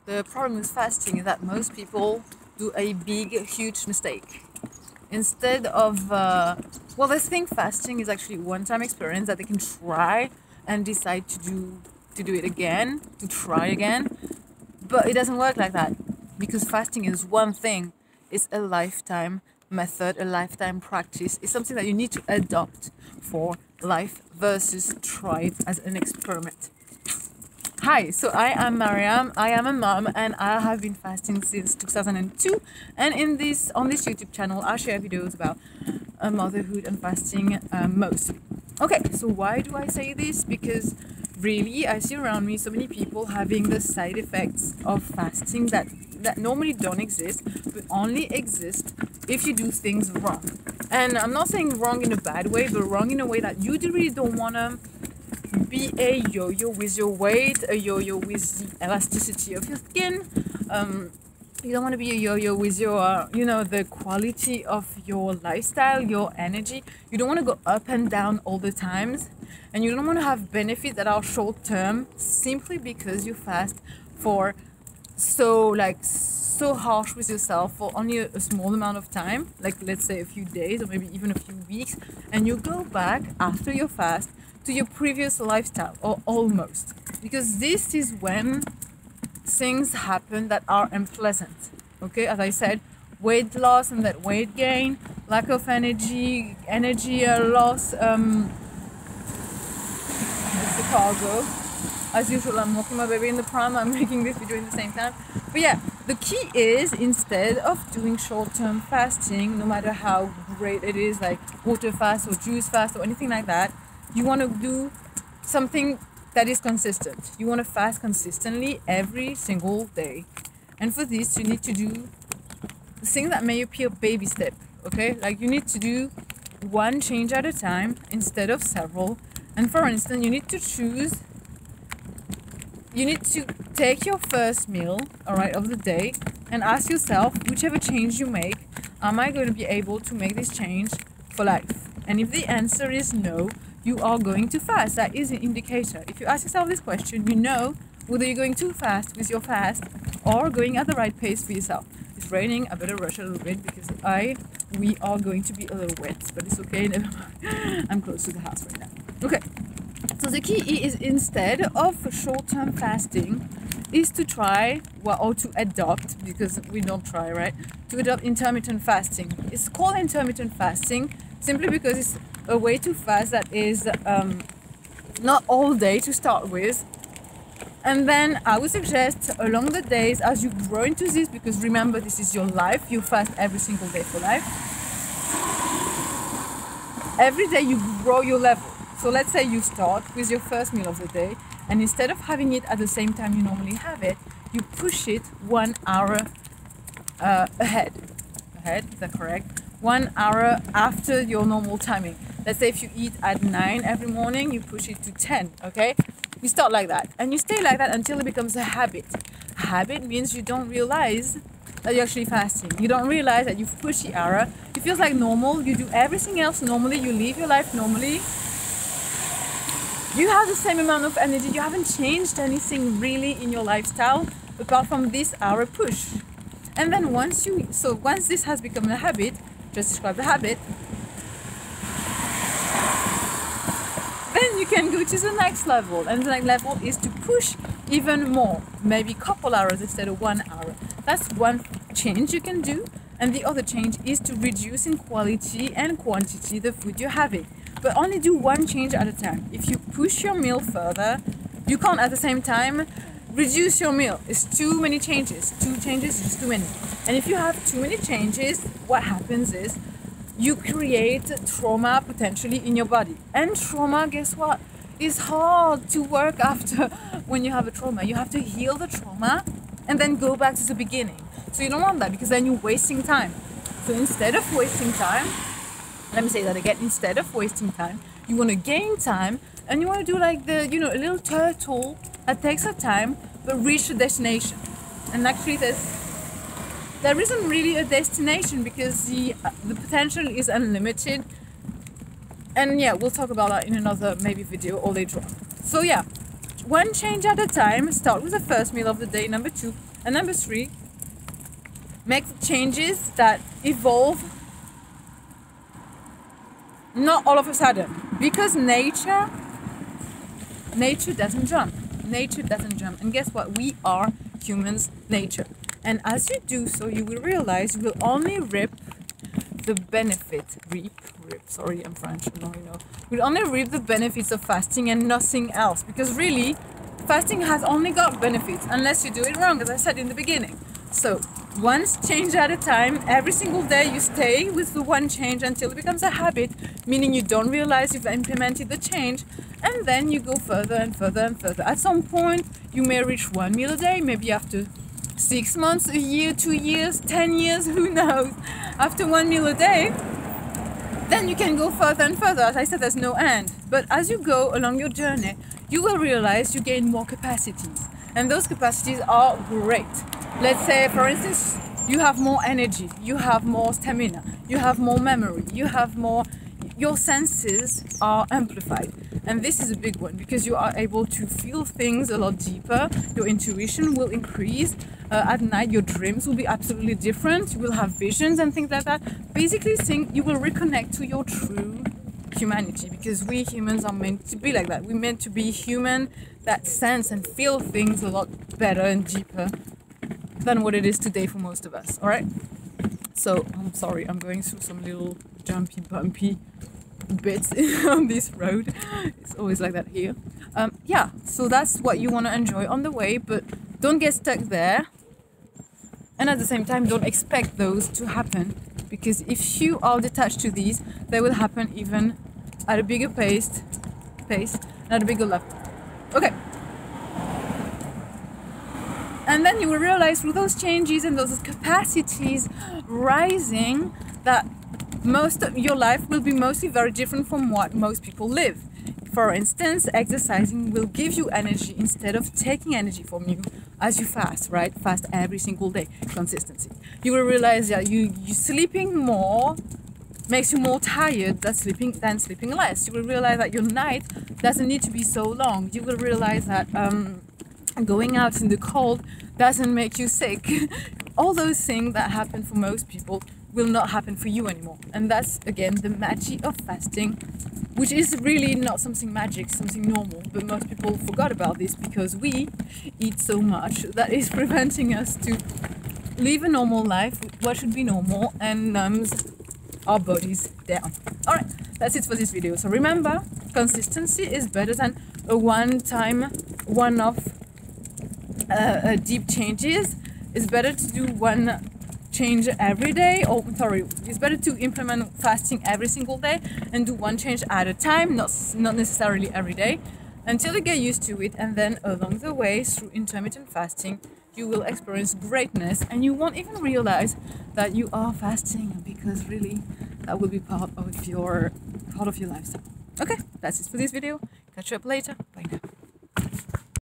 The problem with fasting is that most people do a big, huge mistake. Instead of, they think fasting is actually a one-time experience that they can try and decide to do it again, to try again. But it doesn't work like that, because fasting is one thing. It's a lifetime method, a lifetime practice. It's something that you need to adopt for life versus try it as an experiment. Hi, so I am Mariam, I am a mom, and I have been fasting since 2002, and on this YouTube channel I share videos about motherhood and fasting mostly. Okay, so why do I say this? Because really I see around me so many people having the side effects of fasting that normally don't exist, but only exist if you do things wrong. And I'm not saying wrong in a bad way, but wrong in a way that you really don't want to be a yo-yo with your weight, a yo-yo with the elasticity of your skin. You don't want to be a yo-yo with your, the quality of your lifestyle, your energy. You don't want to go up and down all the times. And you don't want to have benefits that are short-term simply because you fast for so harsh with yourself for only a small amount of time, like let's say a few days or maybe even a few weeks, and you go back after your fast to your previous lifestyle, or almost, because this is when things happen that are unpleasant. Okay, as I said, weight loss and that weight gain, lack of energy loss. It's the cargo. As usual, I'm walking my baby in the pram, I'm making this video at the same time. But yeah, the key is, instead of doing short-term fasting, no matter how great it is, like water fast or juice fast or anything like that, you want to do something that is consistent. You want to fast consistently every single day. And for this, you need to do the thing that may appear baby step, okay? Like you need to do one change at a time instead of several. And for instance, you need to take your first meal, of the day, and ask yourself, whichever change you make, am I going to be able to make this change for life? And if the answer is no, you are going to fast. That is an indicator. If you ask yourself this question, you know whether you're going too fast with your fast or going at the right pace for yourself. It's raining, I better rush a little bit because we are going to be a little wet, but it's okay, never mind. I'm close to the house right now. Okay, so the key is, instead of short-term fasting, is to try, or to adopt, because we don't try, right? To adopt intermittent fasting. It's called intermittent fasting simply because it's a way to fast that is not all day to start with. And then I would suggest along the days, as you grow into this, because remember, this is your life, you fast every single day for life. Every day you grow your level. So let's say you start with your first meal of the day, and instead of having it at the same time you normally have it, you push it 1 hour ahead. Is that correct? 1 hour after your normal timing. Let's say if you eat at 9 every morning, you push it to 10, okay? You start like that, and you stay like that until it becomes a habit. Habit means you don't realize that you're actually fasting. You don't realize that you've pushed the hour. It feels like normal. You do everything else normally. You live your life normally. You have the same amount of energy. You haven't changed anything really in your lifestyle apart from this hour push. And then once this has become a habit, just describe the habit, then you can go to the next level. And the next level is to push even more, maybe a couple hours instead of 1 hour. That's one change you can do. And the other change is to reduce in quality and quantity the food you're having. But only do one change at a time. If you push your meal further, you can't at the same time reduce your meal. It's too many changes. 2 changes is too many. And if you have too many changes, what happens is you create trauma potentially in your body. And trauma, guess what? Is hard to work after when you have a trauma. You have to heal the trauma and then go back to the beginning. So you don't want that, because then you're wasting time. So instead of wasting time, let me say that again, instead of wasting time, you want to gain time, and you want to do like a little turtle that takes her time but reach the destination. And actually there isn't really a destination, because the potential is unlimited. And yeah, we'll talk about that in another maybe video or later on. So yeah, one change at a time. Start with the first meal of the day, number 2, And number 3, make changes that evolve not all of a sudden, because nature doesn't jump. Nature doesn't jump. And guess what? We are humans, nature. And as you do so, you will realize you will only reap the benefit. Sorry, I'm French. No, you know. You'll only reap the benefits of fasting and nothing else. Because really, fasting has only got benefits unless you do it wrong, as I said in the beginning. So, once change at a time, every single day you stay with the one change until it becomes a habit, meaning you don't realize you've implemented the change, and then you go further and further and further. At some point, you may reach 1 meal a day, maybe after 6 months, a year, 2 years, 10 years, who knows? After 1 meal a day, then you can go further and further. As I said, there's no end. But as you go along your journey, you will realize you gain more capacities. And those capacities are great. Let's say, for instance, you have more energy, you have more stamina, you have more memory, you have more... Your senses are amplified. And this is a big one because you are able to feel things a lot deeper. Your intuition will increase. At night, your dreams will be absolutely different. You will have visions and things like that. Basically, you will reconnect to your true humanity, because we humans are meant to be like that. We're meant to be human that sense and feel things a lot better and deeper than what it is today for most of us. All right? So, I'm sorry, I'm going through some little jumpy, bumpy bits on this road. It's always like that here. Yeah, so that's what you want to enjoy on the way, but don't get stuck there. And at the same time, don't expect those to happen, because if you are detached to these, they will happen even at a bigger pace and at a bigger level. Okay. And then you will realize through those changes and those capacities rising that most of your life will be mostly very different from what most people live. For instance, exercising will give you energy instead of taking energy from you as you fast, right? Fast every single day, consistency. You will realize that you sleeping more makes you more tired than sleeping less. You will realize that your night doesn't need to be so long. You will realize that going out in the cold doesn't make you sick. All those things that happen for most people will not happen for you anymore. And that's, again, the magic of fasting, which is really not something magic, something normal. But most people forgot about this because we eat so much that is preventing us to live a normal life, what should be normal, and numbs our bodies down. Alright, that's it for this video. So remember, consistency is better than a one-off deep changes. It's better to do one change every day, it's better to implement fasting every single day and do one change at a time, not necessarily every day, until you get used to it. And then along the way, through intermittent fasting, you will experience greatness and you won't even realize that you are fasting, because really that will be part of your lifestyle. Okay, that's it for this video. Catch you up later.